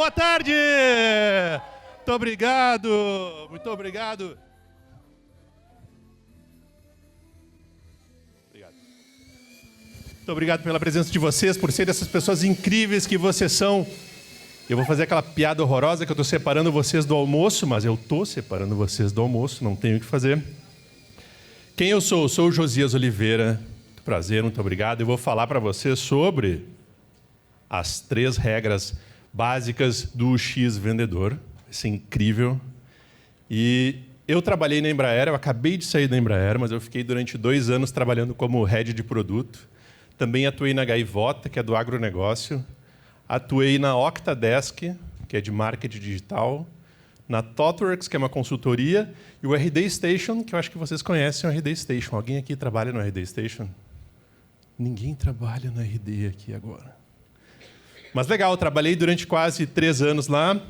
boa tarde! Muito obrigado, muito obrigado. Muito obrigado pela presença de vocês, por serem essas pessoas incríveis que vocês são. Eu vou fazer aquela piada horrorosa que eu estou separando vocês do almoço, mas eu estou separando vocês do almoço, não tenho o que fazer. Quem eu sou? Eu sou o Josias Oliveira. Muito prazer, muito obrigado. Eu vou falar para vocês sobre as 3 regras básicas do X vendedor. Vai ser incrível. E eu trabalhei na Embraer, eu acabei de sair da Embraer, mas eu fiquei durante 2 anos trabalhando como head de produto. Também atuei na Gaivota, que é do agronegócio. Atuei na Octadesk, que é de marketing digital. Na ThoughtWorks, que é uma consultoria. E o RD Station, que eu acho que vocês conhecem o RD Station. Alguém aqui trabalha no RD Station? Ninguém trabalha no RD aqui agora. Mas legal, eu trabalhei durante quase 3 anos lá.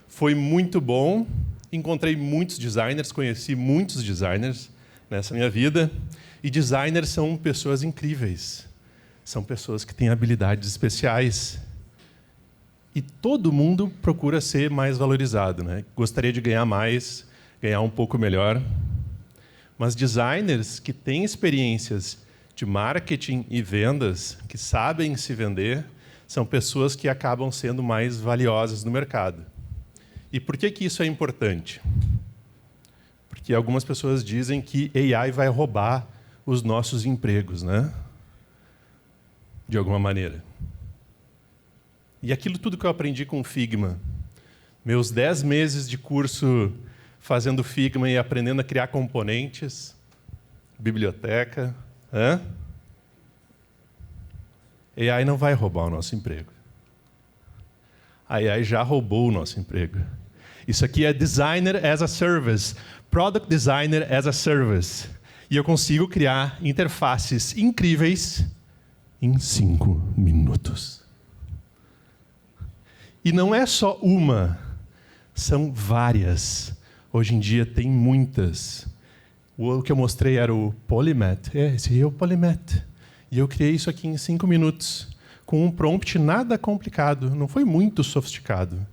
Foi muito bom. Encontrei muitos designers, conheci muitos designers nessa minha vida. E designers são pessoas incríveis. São pessoas que têm habilidades especiais. E todo mundo procura ser mais valorizado, né? Gostaria de ganhar mais, ganhar um pouco melhor. Mas designers que têm experiências de marketing e vendas, que sabem se vender, são pessoas que acabam sendo mais valiosas no mercado. E por que isso é importante? Porque algumas pessoas dizem que AI vai roubar os nossos empregos, né? De alguma maneira. E aquilo tudo que eu aprendi com o Figma, meus 10 meses de curso fazendo Figma e aprendendo a criar componentes, biblioteca, AI não vai roubar o nosso emprego. A AI já roubou o nosso emprego. Isso aqui é Designer as a Service, Product Designer as a Service. E eu consigo criar interfaces incríveis em 5 minutos. E não é só uma, são várias. Hoje em dia tem muitas. O que eu mostrei era o Polymath. Esse é o Polymath. E eu criei isso aqui em 5 minutos, com um prompt nada complicado, não foi muito sofisticado.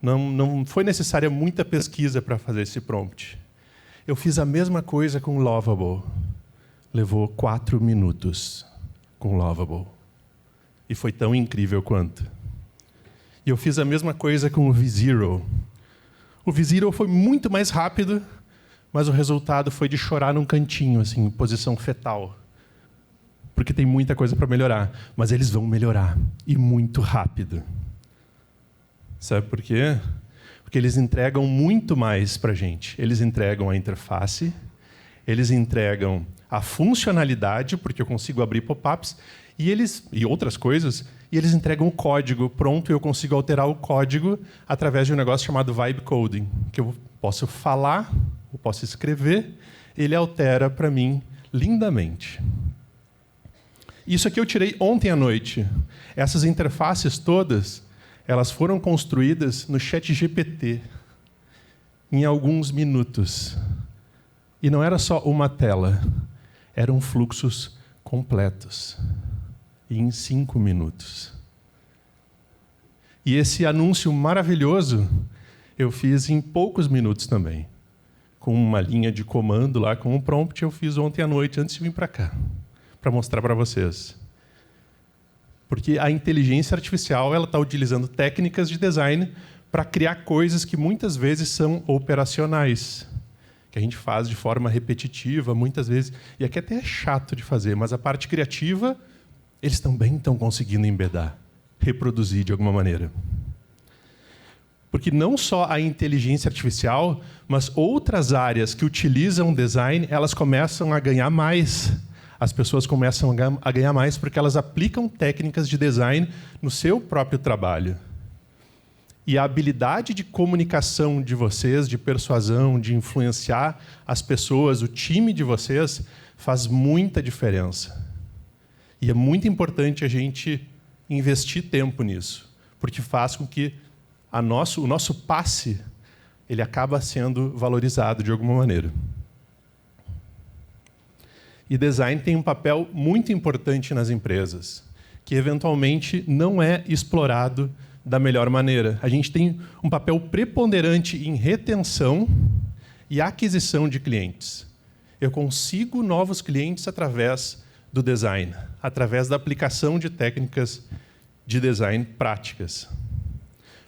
Não foi necessária muita pesquisa para fazer esse prompt. Eu fiz a mesma coisa com Lovable. Levou 4 minutos com Lovable. E foi tão incrível quanto. E eu fiz a mesma coisa com o V-Zero. O V-Zero foi muito mais rápido, mas o resultado foi de chorar num cantinho, assim, em posição fetal. Porque tem muita coisa para melhorar. Mas eles vão melhorar. E muito rápido. Sabe por quê? Porque eles entregam muito mais para a gente. Eles entregam a interface, eles entregam a funcionalidade, porque eu consigo abrir pop-ups, e outras coisas, e eles entregam o código pronto, e eu consigo alterar o código através de um negócio chamado Vibe Coding, que eu posso falar, eu posso escrever, ele altera para mim lindamente. Isso aqui eu tirei ontem à noite. Essas interfaces todas, elas foram construídas no ChatGPT, em alguns minutos. E não era só uma tela, eram fluxos completos. E em 5 minutos. E esse anúncio maravilhoso eu fiz em poucos minutos também. Com uma linha de comando lá, com um prompt, eu fiz ontem à noite, antes de vir para cá, para mostrar para vocês. Porque a inteligência artificial está utilizando técnicas de design para criar coisas que muitas vezes são operacionais, que a gente faz de forma repetitiva, muitas vezes, e aqui até é chato de fazer, mas a parte criativa, eles também estão conseguindo embedar, reproduzir de alguma maneira. Porque não só a inteligência artificial, mas outras áreas que utilizam design, elas começam a ganhar mais. As pessoas começam a ganhar mais porque elas aplicam técnicas de design no seu próprio trabalho. E a habilidade de comunicação de vocês, de persuasão, de influenciar as pessoas, o time de vocês, faz muita diferença. E é muito importante a gente investir tempo nisso, porque faz com que o nosso passe ele acaba sendo valorizado de alguma maneira. E design tem um papel muito importante nas empresas, que eventualmente não é explorado da melhor maneira. A gente tem um papel preponderante em retenção e aquisição de clientes. Eu consigo novos clientes através do design, através da aplicação de técnicas de design práticas.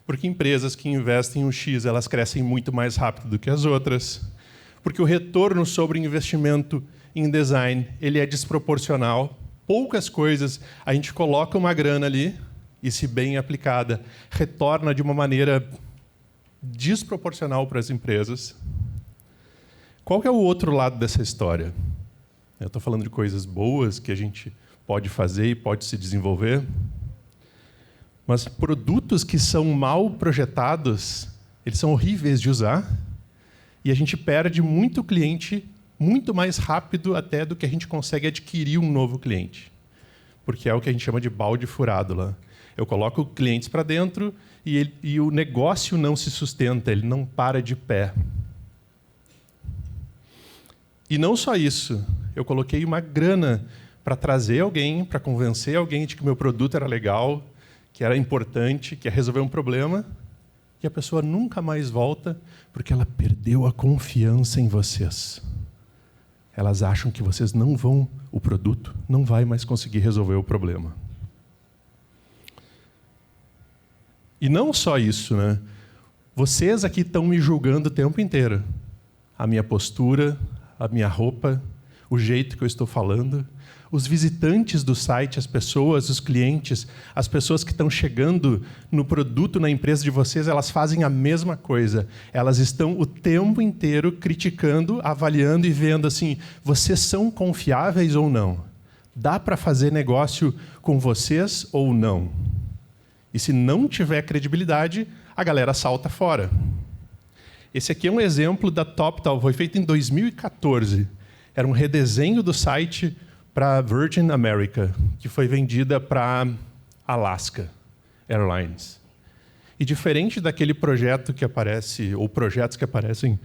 Porque empresas que investem um X, elas crescem muito mais rápido do que as outras. Porque o retorno sobre o investimento em design, ele é desproporcional. Poucas coisas, a gente coloca uma grana ali e, se bem aplicada, retorna de uma maneira desproporcional para as empresas. Qual que é o outro lado dessa história? Eu estou falando de coisas boas que a gente pode fazer e pode se desenvolver. Mas produtos que são mal projetados, eles são horríveis de usar e a gente perde muito cliente muito mais rápido até do que a gente consegue adquirir um novo cliente. Porque é o que a gente chama de balde furado lá. Eu coloco clientes para dentro e o negócio não se sustenta, ele não para de pé. E não só isso, eu coloquei uma grana para trazer alguém, para convencer alguém de que o meu produto era legal, que era importante, que ia resolver um problema, e a pessoa nunca mais volta porque ela perdeu a confiança em vocês. Elas acham que vocês não vão, o produto não vai mais conseguir resolver o problema. E não só isso, né? Vocês aqui estão me julgando o tempo inteiro. A minha postura, a minha roupa, o jeito que eu estou falando. Os visitantes do site, as pessoas, os clientes, as pessoas que estão chegando no produto, na empresa de vocês, elas fazem a mesma coisa. Elas estão o tempo inteiro criticando, avaliando e vendo assim, vocês são confiáveis ou não? Dá para fazer negócio com vocês ou não? E se não tiver credibilidade, a galera salta fora. Esse aqui é um exemplo da TopTal, foi feito em 2014. Era um redesenho do site para Virgin America, que foi vendida para Alaska Airlines. E diferente daquele projeto que aparece, ou projetos que aparecem,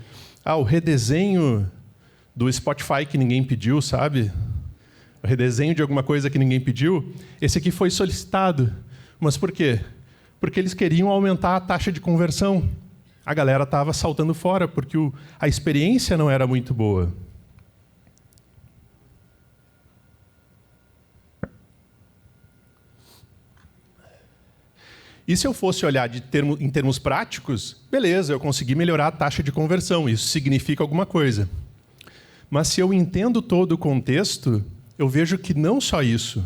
o redesenho do Spotify que ninguém pediu, sabe? O redesenho de alguma coisa que ninguém pediu, esse aqui foi solicitado. Mas por quê? Porque eles queriam aumentar a taxa de conversão. A galera estava saltando fora, porque a experiência não era muito boa. E se eu fosse olhar em termos práticos, beleza, eu consegui melhorar a taxa de conversão, isso significa alguma coisa. Mas se eu entendo todo o contexto, eu vejo que não só isso.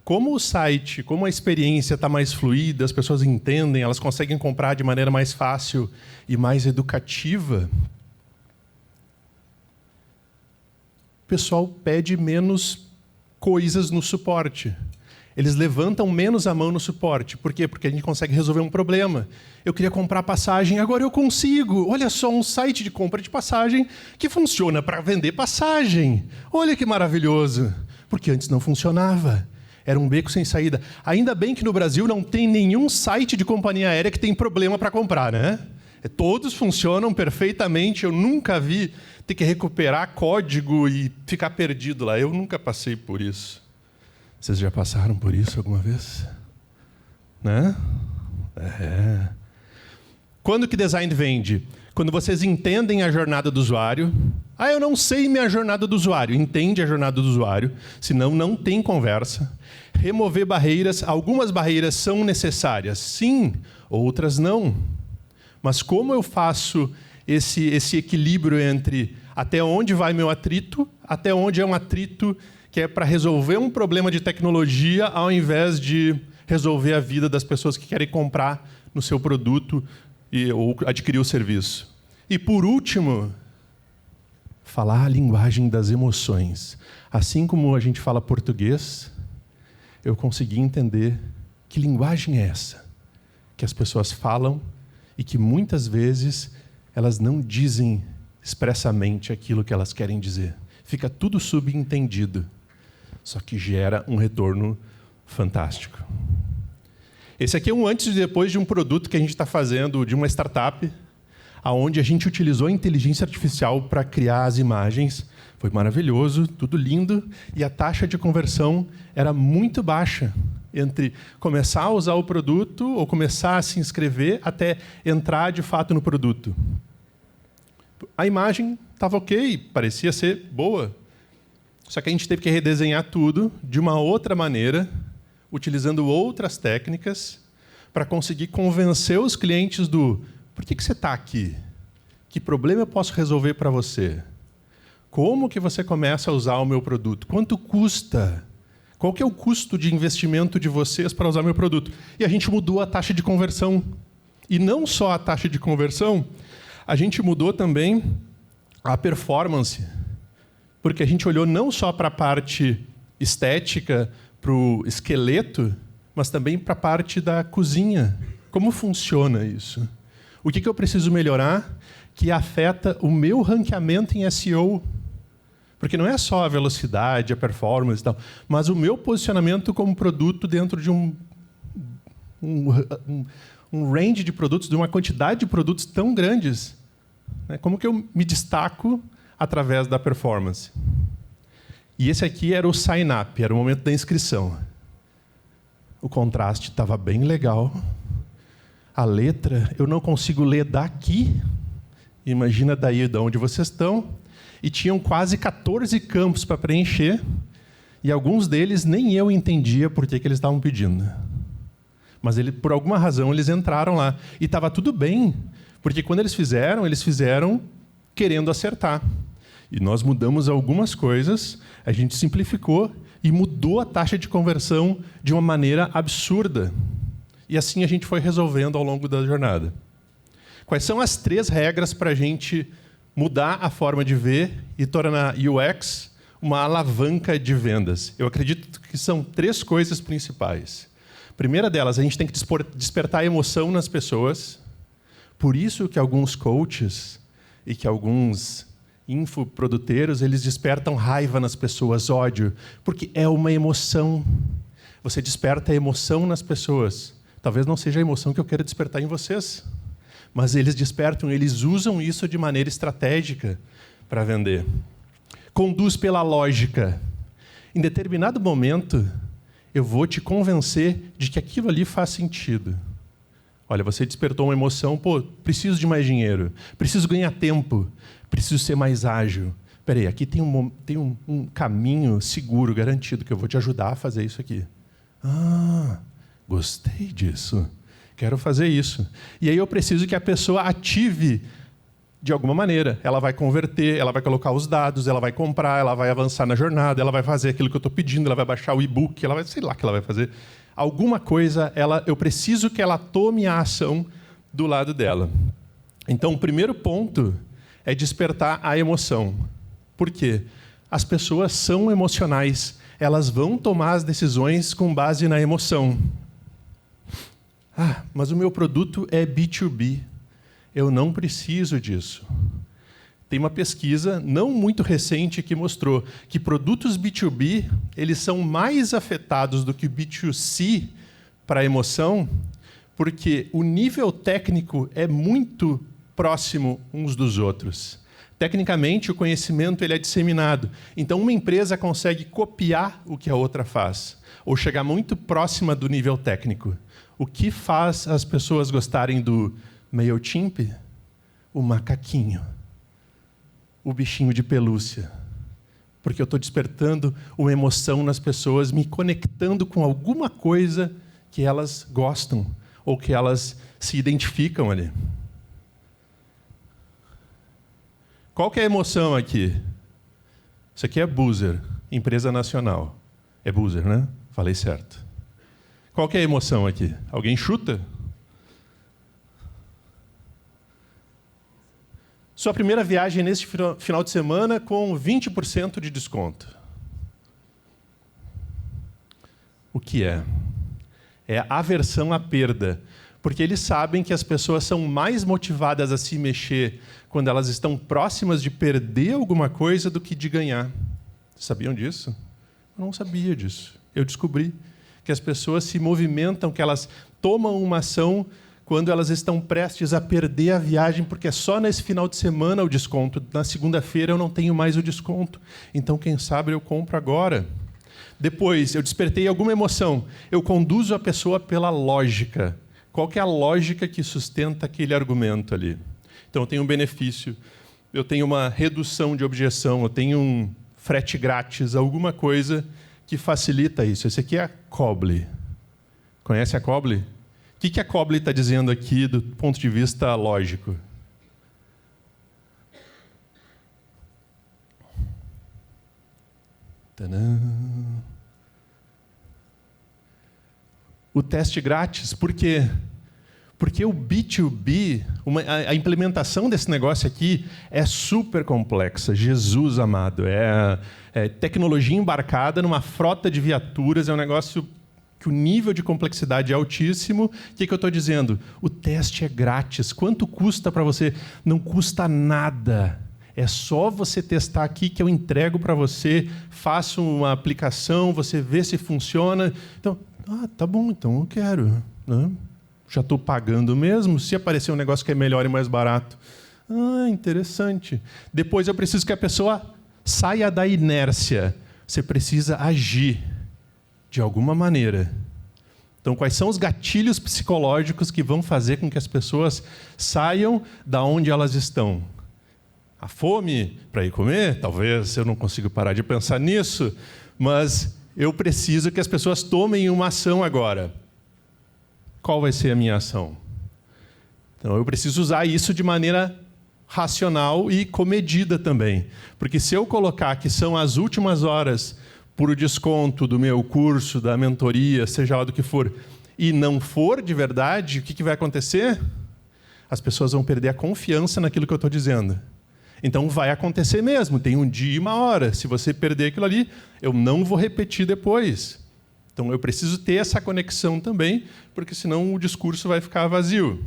Como o site, como a experiência está mais fluida, as pessoas entendem, elas conseguem comprar de maneira mais fácil e mais educativa, o pessoal pede menos coisas no suporte. Eles levantam menos a mão no suporte. Por quê? Porque a gente consegue resolver um problema. Eu queria comprar passagem, agora eu consigo. Olha só, um site de compra de passagem que funciona para vender passagem. Olha que maravilhoso. Porque antes não funcionava. Era um beco sem saída. Ainda bem que no Brasil não tem nenhum site de companhia aérea que tem problema para comprar, né? Todos funcionam perfeitamente. Eu nunca vi ter que recuperar código e ficar perdido lá. Eu nunca passei por isso. Vocês já passaram por isso alguma vez? Né? É. Quando que design vende? Quando vocês entendem a jornada do usuário. Eu não sei minha jornada do usuário. Entende a jornada do usuário, senão não tem conversa. Remover barreiras. Algumas barreiras são necessárias, sim, outras não. Mas como eu faço esse equilíbrio entre até onde vai meu atrito, até onde é um atrito que é para resolver um problema de tecnologia ao invés de resolver a vida das pessoas que querem comprar no seu produto ou adquirir o serviço. E, por último, falar a linguagem das emoções. Assim como a gente fala português, eu consegui entender que linguagem é essa que as pessoas falam e que, muitas vezes, elas não dizem expressamente aquilo que elas querem dizer. Fica tudo subentendido. Só que gera um retorno fantástico. Esse aqui é um antes e depois de um produto que a gente está fazendo, de uma startup, onde a gente utilizou a inteligência artificial para criar as imagens. Foi maravilhoso, tudo lindo, e a taxa de conversão era muito baixa. entre começar a usar o produto ou começar a se inscrever até entrar de fato no produto. A imagem estava ok, parecia ser boa. Só que a gente teve que redesenhar tudo de uma outra maneira, utilizando outras técnicas, para conseguir convencer os clientes do por que você está aqui? Que problema eu posso resolver para você? Como que você começa a usar o meu produto? Quanto custa? Qual que é o custo de investimento de vocês para usar meu produto? E a gente mudou a taxa de conversão. E não só a taxa de conversão, a gente mudou também a performance. Porque a gente olhou não só para a parte estética, para o esqueleto, mas também para a parte da cozinha. Como funciona isso? O que eu preciso melhorar que afeta o meu ranqueamento em SEO? Porque não é só a velocidade, a performance e tal, mas o meu posicionamento como produto dentro de um range de produtos, de uma quantidade de produtos tão grandes. Como que eu me destaco através da performance? E esse aqui era o sign-up, era o momento da inscrição. O contraste estava bem legal. A letra, eu não consigo ler daqui. Imagina daí de onde vocês estão. E tinham quase 14 campos para preencher. E alguns deles nem eu entendia por que eles estavam pedindo. Mas por alguma razão eles entraram lá. E estava tudo bem, porque quando eles fizeram querendo acertar. E nós mudamos algumas coisas, a gente simplificou e mudou a taxa de conversão de uma maneira absurda. E assim a gente foi resolvendo ao longo da jornada. Quais são as 3 regras para a gente mudar a forma de ver e tornar UX uma alavanca de vendas? Eu acredito que são 3 coisas principais. A primeira delas, a gente tem que despertar emoção nas pessoas. Por isso que alguns coaches e que alguns infoproduteiros, eles despertam raiva nas pessoas, ódio, porque é uma emoção. Você desperta a emoção nas pessoas. Talvez não seja a emoção que eu quero despertar em vocês, mas eles despertam, eles usam isso de maneira estratégica para vender. Conduz pela lógica. Em determinado momento, eu vou te convencer de que aquilo ali faz sentido. Olha, você despertou uma emoção, preciso de mais dinheiro, preciso ganhar tempo, preciso ser mais ágil. Espera aí, aqui tem um caminho seguro, garantido, que eu vou te ajudar a fazer isso aqui. Gostei disso. Quero fazer isso. E aí eu preciso que a pessoa ative de alguma maneira. Ela vai converter, ela vai colocar os dados, ela vai comprar, ela vai avançar na jornada, ela vai fazer aquilo que eu estou pedindo, ela vai baixar o e-book, ela vai, sei lá o que ela vai fazer. Alguma coisa, eu preciso que ela tome a ação do lado dela. Então, o primeiro ponto é despertar a emoção. Por quê? As pessoas são emocionais. Elas vão tomar as decisões com base na emoção. Mas o meu produto é B2B. Eu não preciso disso. Tem uma pesquisa não muito recente que mostrou que produtos B2B eles são mais afetados do que B2C para a emoção, porque o nível técnico é muito próximo uns dos outros. Tecnicamente, o conhecimento ele é disseminado. Então, uma empresa consegue copiar o que a outra faz, ou chegar muito próxima do nível técnico. O que faz as pessoas gostarem do MailChimp? O macaquinho. O bichinho de pelúcia. Porque eu estou despertando uma emoção nas pessoas, me conectando com alguma coisa que elas gostam, ou que elas se identificam ali. Qual que é a emoção aqui? Isso aqui é Boozer, empresa nacional. É Boozer, né? Falei certo. Qual que é a emoção aqui? Alguém chuta? Sua primeira viagem neste final de semana com 20% de desconto. O que é? É a aversão à perda. Porque eles sabem que as pessoas são mais motivadas a se mexer quando elas estão próximas de perder alguma coisa do que de ganhar. Sabiam disso? Eu não sabia disso. Eu descobri que as pessoas se movimentam, que elas tomam uma ação quando elas estão prestes a perder a viagem, porque é só nesse final de semana o desconto. Na segunda-feira eu não tenho mais o desconto. Então, quem sabe eu compro agora. Depois, eu despertei alguma emoção. Eu conduzo a pessoa pela lógica. Qual que é a lógica que sustenta aquele argumento ali? Então, eu tenho um benefício, eu tenho uma redução de objeção, eu tenho um frete grátis, alguma coisa que facilita isso. Esse aqui é a Coble. Conhece a Coble? O que a Coble está dizendo aqui do ponto de vista lógico? Tadã. O teste grátis, por quê? Porque o B2B, a implementação desse negócio aqui é super complexa. Jesus amado, é tecnologia embarcada numa frota de viaturas, é um negócio que o nível de complexidade é altíssimo. O que eu estou dizendo? O teste é grátis. Quanto custa para você? Não custa nada. É só você testar aqui que eu entrego para você, faço uma aplicação, você vê se funciona. Então, tá bom, então eu quero. Né? Já estou pagando mesmo. Se aparecer um negócio que é melhor e mais barato. Interessante. Depois eu preciso que a pessoa saia da inércia. Você precisa agir de alguma maneira. Então, quais são os gatilhos psicológicos que vão fazer com que as pessoas saiam da onde elas estão? A fome para ir comer? Talvez eu não consiga parar de pensar nisso, mas eu preciso que as pessoas tomem uma ação agora. Qual vai ser a minha ação? Então, eu preciso usar isso de maneira racional e comedida também. Porque se eu colocar que são as últimas horas por o desconto do meu curso, da mentoria, seja lá do que for, e não for de verdade, o que vai acontecer? As pessoas vão perder a confiança naquilo que eu estou dizendo. Então, vai acontecer mesmo. Tem um dia e uma hora. Se você perder aquilo ali, eu não vou repetir depois. Então, eu preciso ter essa conexão também, porque senão o discurso vai ficar vazio.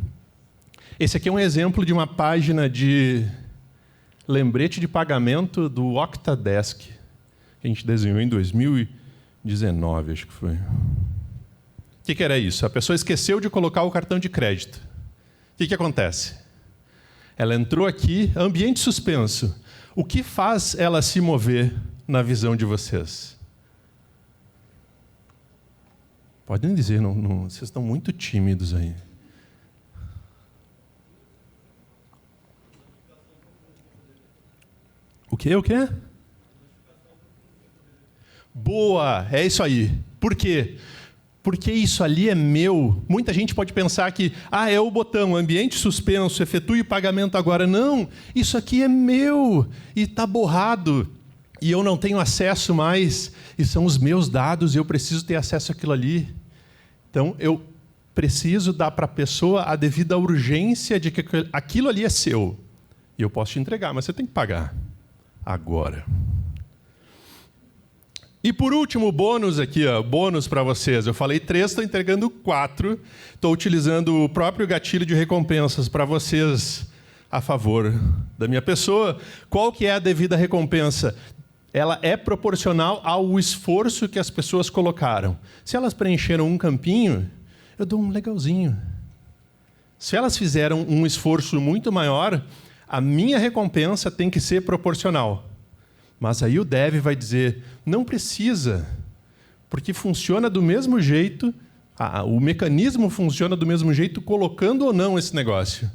Esse aqui é um exemplo de uma página de lembrete de pagamento do Octadesk, que a gente desenhou em 2019, acho que foi. O que era isso? A pessoa esqueceu de colocar o cartão de crédito. O que acontece? Ela entrou aqui, ambiente suspenso. O que faz ela se mover na visão de vocês? Podem dizer, vocês estão muito tímidos aí. O quê? Boa, é isso aí. Por quê? Porque isso ali é meu. Muita gente pode pensar que é o botão, ambiente suspenso, efetue o pagamento agora. Não, isso aqui é meu e está borrado. E eu não tenho acesso mais. E são os meus dados e eu preciso ter acesso àquilo ali. Então, eu preciso dar para a pessoa a devida urgência de que aquilo ali é seu. E eu posso te entregar, mas você tem que pagar agora. E por último, bônus aqui, bônus para vocês. Eu falei 3, estou entregando 4. Estou utilizando o próprio gatilho de recompensas para vocês a favor da minha pessoa. Qual que é a devida recompensa? Ela é proporcional ao esforço que as pessoas colocaram. Se elas preencheram um campinho, eu dou um legalzinho. Se elas fizeram um esforço muito maior, a minha recompensa tem que ser proporcional. Mas aí o dev vai dizer, não precisa, porque funciona do mesmo jeito, o mecanismo funciona do mesmo jeito, colocando ou não esse negócio.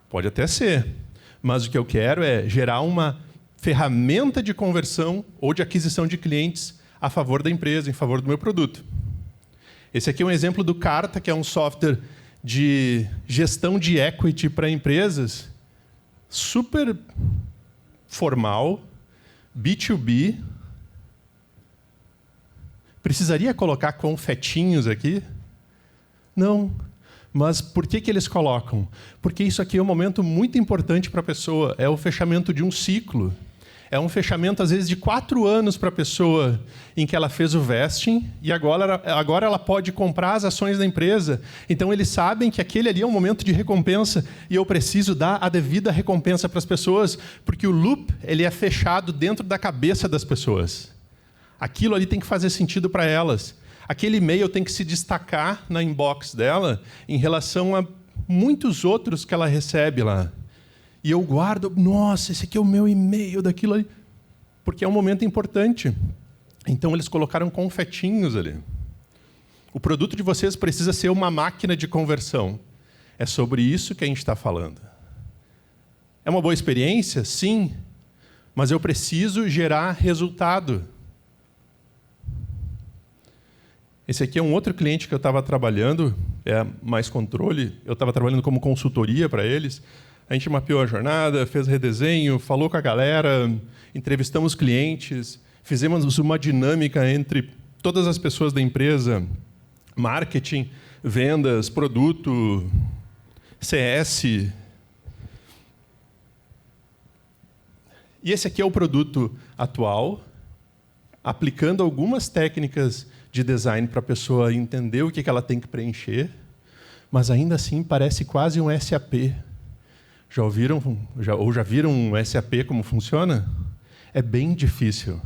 Pode até ser, mas o que eu quero é gerar uma ferramenta de conversão ou de aquisição de clientes a favor da empresa, em favor do meu produto. Esse aqui é um exemplo do Carta, que é um software de gestão de equity para empresas, super formal, B2B. Precisaria colocar confetinhos aqui? Não. Mas por que eles colocam? Porque isso aqui é um momento muito importante para a pessoa. É o fechamento de um ciclo. É um fechamento, às vezes, de 4 anos para a pessoa em que ela fez o vesting e agora ela pode comprar as ações da empresa. Então, eles sabem que aquele ali é um momento de recompensa e eu preciso dar a devida recompensa para as pessoas, porque o loop ele é fechado dentro da cabeça das pessoas. Aquilo ali tem que fazer sentido para elas. Aquele e-mail tem que se destacar na inbox dela em relação a muitos outros que ela recebe lá. E eu guardo, nossa, esse aqui é o meu e-mail daquilo ali. Porque é um momento importante. Então, eles colocaram confetinhos ali. O produto de vocês precisa ser uma máquina de conversão. É sobre isso que a gente está falando. É uma boa experiência? Sim. Mas eu preciso gerar resultado. Esse aqui é um outro cliente que eu estava trabalhando, é mais controle. Eu estava trabalhando como consultoria para eles. A gente mapeou a jornada, fez redesenho, falou com a galera, entrevistamos clientes, fizemos uma dinâmica entre todas as pessoas da empresa, marketing, vendas, produto, CS. E esse aqui é o produto atual, aplicando algumas técnicas de design para a pessoa entender o que ela tem que preencher, mas ainda assim parece quase um SAP. Já viram um SAP como funciona? É bem difícil.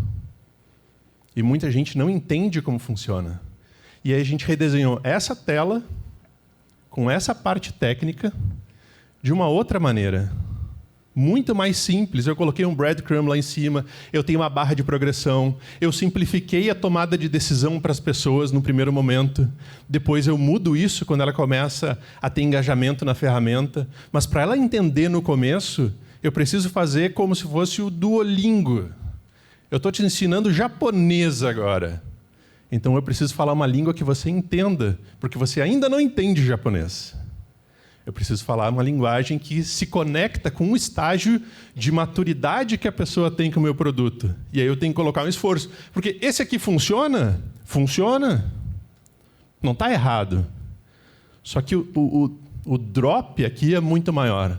E muita gente não entende como funciona. E aí a gente redesenhou essa tela com essa parte técnica de uma outra maneira. Muito mais simples. Eu coloquei um breadcrumb lá em cima, eu tenho uma barra de progressão, eu simplifiquei a tomada de decisão para as pessoas no primeiro momento. Depois eu mudo isso quando ela começa a ter engajamento na ferramenta. Mas para ela entender no começo, eu preciso fazer como se fosse o Duolingo. Eu estou te ensinando japonês agora. Então eu preciso falar uma língua que você entenda, porque você ainda não entende japonês. Eu preciso falar uma linguagem que se conecta com o estágio de maturidade que a pessoa tem com o meu produto. E aí eu tenho que colocar um esforço. Porque esse aqui funciona? Funciona. Não está errado. Só que o drop aqui é muito maior.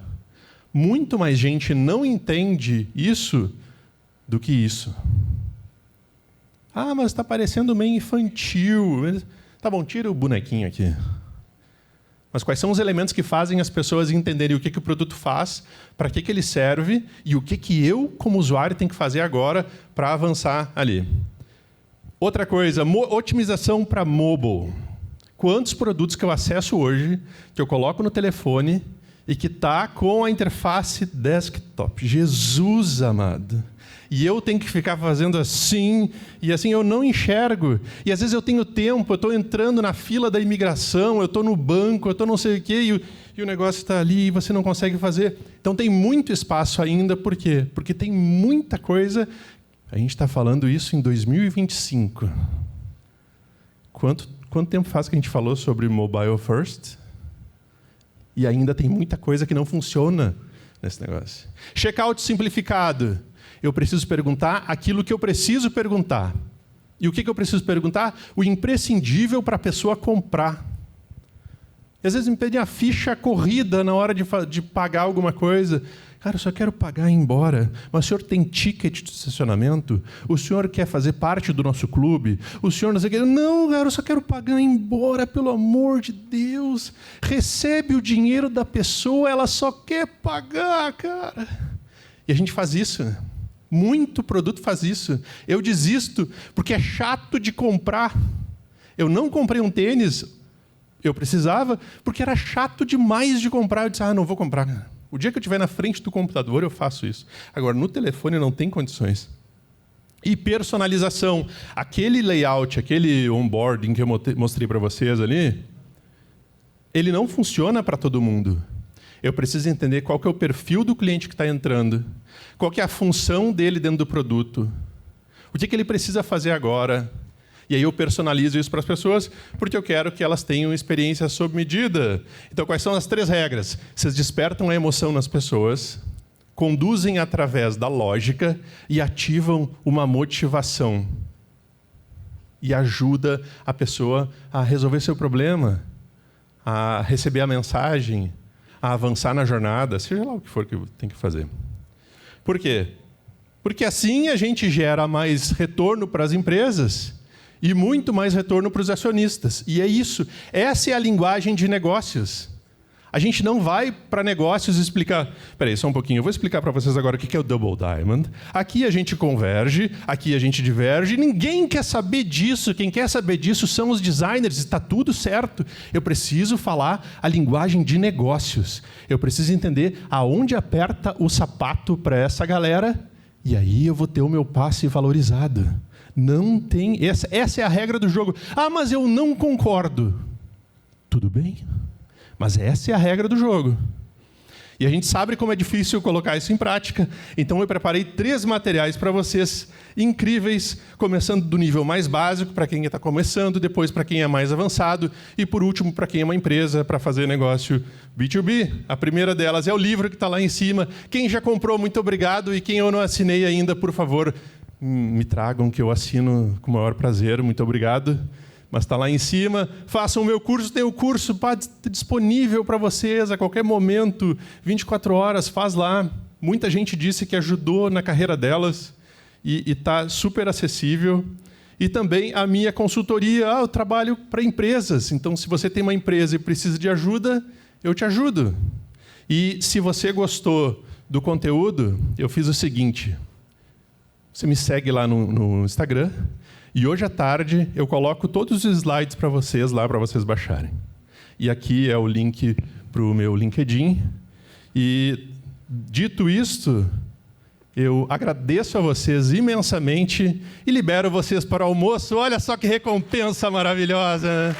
Muito mais gente não entende isso do que isso. Ah, mas está parecendo meio infantil. Tá bom, tira o bonequinho aqui. Mas quais são os elementos que fazem as pessoas entenderem o que o produto faz, para que ele serve e o que eu, como usuário, tenho que fazer agora para avançar ali. Outra coisa, otimização para mobile. Quantos produtos que eu acesso hoje, que eu coloco no telefone e que está com a interface desktop? Jesus amado! E eu tenho que ficar fazendo assim, e assim eu não enxergo. E às vezes eu tenho tempo, eu estou entrando na fila da imigração, eu estou no banco, eu estou não sei o quê, e o negócio está ali e você não consegue fazer. Então tem muito espaço ainda, por quê? Porque tem muita coisa. A gente está falando isso em 2025. Quanto tempo faz que a gente falou sobre mobile first? E ainda tem muita coisa que não funciona nesse negócio. Checkout simplificado. Eu preciso perguntar aquilo que eu preciso perguntar. E o que eu preciso perguntar? O imprescindível para a pessoa comprar. E às vezes me pedem a ficha corrida na hora de pagar alguma coisa. Cara, eu só quero pagar e ir embora. Mas o senhor tem ticket de estacionamento? O senhor quer fazer parte do nosso clube? O senhor não sei o que. Não, cara, eu só quero pagar e ir embora, pelo amor de Deus. Recebe o dinheiro da pessoa, ela só quer pagar, cara. E a gente faz isso, né? Muito produto faz isso. Eu desisto porque é chato de comprar. Eu não comprei um tênis, eu precisava, porque era chato demais de comprar. Eu disse, não vou comprar. O dia que eu estiver na frente do computador, eu faço isso. Agora, no telefone, não tem condições. E personalização. Aquele layout, aquele onboarding que eu mostrei para vocês ali, ele não funciona para todo mundo. Eu preciso entender qual que é o perfil do cliente que está entrando, qual que é a função dele dentro do produto, o que ele precisa fazer agora. E aí eu personalizo isso para as pessoas, porque eu quero que elas tenham experiência sob medida. Então, quais são as 3 regras? Vocês despertam a emoção nas pessoas, conduzem através da lógica e ativam uma motivação. E ajuda a pessoa a resolver seu problema, a receber a mensagem, a avançar na jornada, seja lá o que for que tem que fazer. Por quê? Porque assim a gente gera mais retorno para as empresas e muito mais retorno para os acionistas. E é isso. Essa é a linguagem de negócios. A gente não vai para negócios explicar... Espera aí, só um pouquinho. Eu vou explicar para vocês agora o que é o Double Diamond. Aqui a gente converge, aqui a gente diverge. Ninguém quer saber disso. Quem quer saber disso são os designers. Está tudo certo. Eu preciso falar a linguagem de negócios. Eu preciso entender aonde aperta o sapato para essa galera. E aí eu vou ter o meu passe valorizado. Não tem... Essa é a regra do jogo. Ah, mas eu não concordo. Tudo bem. Mas essa é a regra do jogo. E a gente sabe como é difícil colocar isso em prática. Então eu preparei 3 materiais para vocês incríveis, começando do nível mais básico, para quem está começando, depois para quem é mais avançado, e por último, para quem é uma empresa, para fazer negócio B2B. A primeira delas é o livro que está lá em cima. Quem já comprou, muito obrigado. E quem eu não assinei ainda, por favor, me tragam, que eu assino com o maior prazer. Muito obrigado. Mas está lá em cima. Façam o meu curso. Tem o curso disponível para vocês a qualquer momento, 24 horas, faz lá. Muita gente disse que ajudou na carreira delas e está super acessível. E também a minha consultoria. Eu trabalho para empresas. Então, se você tem uma empresa e precisa de ajuda, eu te ajudo. E se você gostou do conteúdo, eu fiz o seguinte. Você me segue lá no Instagram. E hoje à tarde eu coloco todos os slides para vocês lá, para vocês baixarem. E aqui é o link para o meu LinkedIn. E, dito isto, eu agradeço a vocês imensamente e libero vocês para o almoço. Olha só que recompensa maravilhosa!